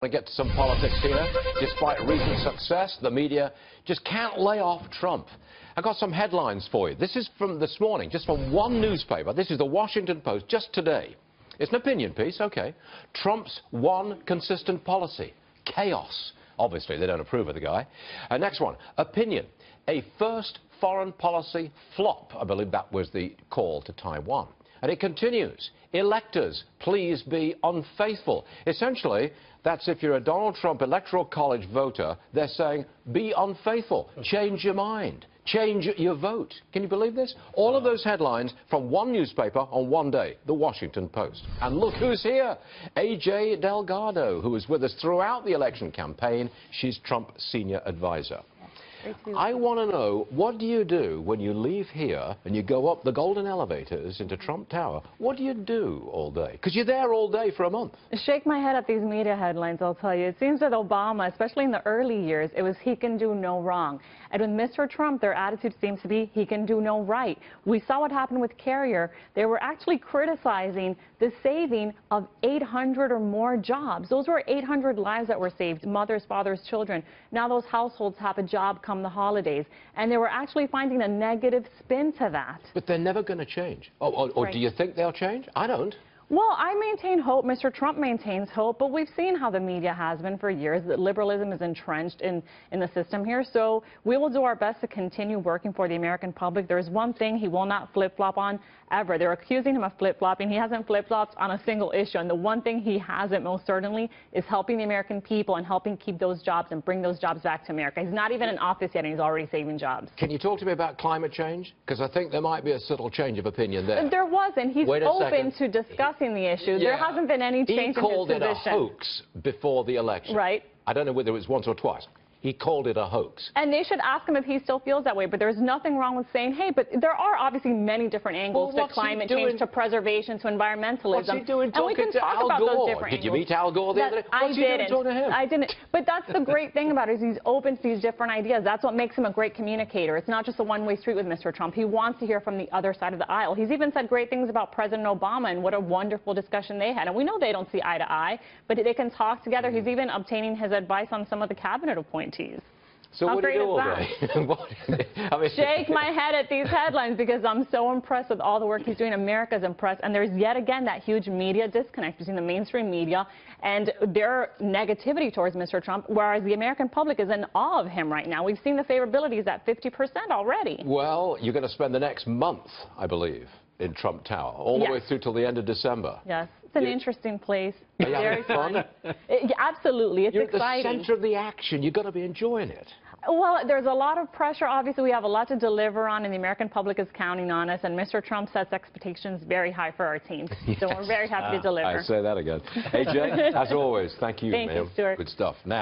To get to some politics here. Despite recent success, the media just can't lay off Trump. I got some headlines for you. This is from this morning, just from one newspaper. This is the Washington Post, just today. It's an opinion piece, okay. Trump's one consistent policy. Chaos. Obviously, they don't approve of the guy. Next one, opinion. A first foreign policy flop. I believe that was the call to Taiwan. And it continues. Electors, please be unfaithful. Essentially, that's if you're a Donald Trump Electoral College voter, they're saying, be unfaithful, change your mind, change your vote. Can you believe this? All of those headlines from one newspaper on one day, the Washington Post. And look who's here, AJ Delgado, who was with us throughout the election campaign. She's Trump's senior advisor. I want to know, what do you do when you leave here and you go up the golden elevators into Trump Tower? What do you do all day? Because you're there all day for a month. Shake my head at these media headlines, I'll tell you. It seems that Obama, especially in the early years, it was he can do no wrong. And with Mr. Trump, their attitude seems to be he can do no right. We saw what happened with Carrier. They were actually criticizing the saving of 800 or more jobs. Those were 800 lives that were saved, mothers, fathers, children. Now those households have a job come the holidays. And they were actually finding a negative spin to that. But they're never going to change. Or Right. do you think they'll change? I don't. Well, I maintain hope. Mr. Trump maintains hope, but we've seen how the media has been for years, that liberalism is entrenched in the system here. So we will do our best to continue working for the American public. There's one thing he will not flip-flop on ever. They're accusing him of flip-flopping. He hasn't flip-flopped on a single issue. And the one thing he hasn't, most certainly, is helping the American people and helping keep those jobs and bring those jobs back to America. He's not even in office yet, and he's already saving jobs. Can you talk to me about climate change? Because I think there might be a subtle change of opinion there. There wasn't. He's open to discussing the issue. Yeah. There hasn't been any change in his position. He called it a hoax before the election. Right. I don't know whether it was once or twice. He called it a hoax. And they should ask him if he still feels that way. But there's nothing wrong with saying, hey, but there are obviously many different angles to climate change, to preservation, to environmentalism. What's he doing and we can talk about those different Did you meet Al Gore the other day? I didn't. But that's the great thing about it, is he's open to these different ideas. That's what makes him a great communicator. It's not just a one-way street with Mr. Trump. He wants to hear from the other side of the aisle. He's even said great things about President Obama and what a wonderful discussion they had. And we know they don't see eye to eye, but they can talk together. He's even obtaining his advice on some of the cabinet appointees. So How what do you great do all day? I mean, shake my head at these headlines because I'm so impressed with all the work he's doing. America's impressed. And there's yet again that huge media disconnect between the mainstream media and their negativity towards Mr. Trump, whereas the American public is in awe of him right now. We've seen the favorability is at 50% already. Well, you're going to spend the next month, I believe, in Trump Tower, all the way through till the end of December. Yes. It's an interesting place. Are you having fun? Absolutely. It's exciting. You're at the center of the action. You've got to be enjoying it. Well, there's a lot of pressure. Obviously, we have a lot to deliver on, and the American public is counting on us. And Mr. Trump sets expectations very high for our team. So we're very happy to deliver. I say that again. AJ, as always, thank you, Thank you, Stuart. Good stuff. Now.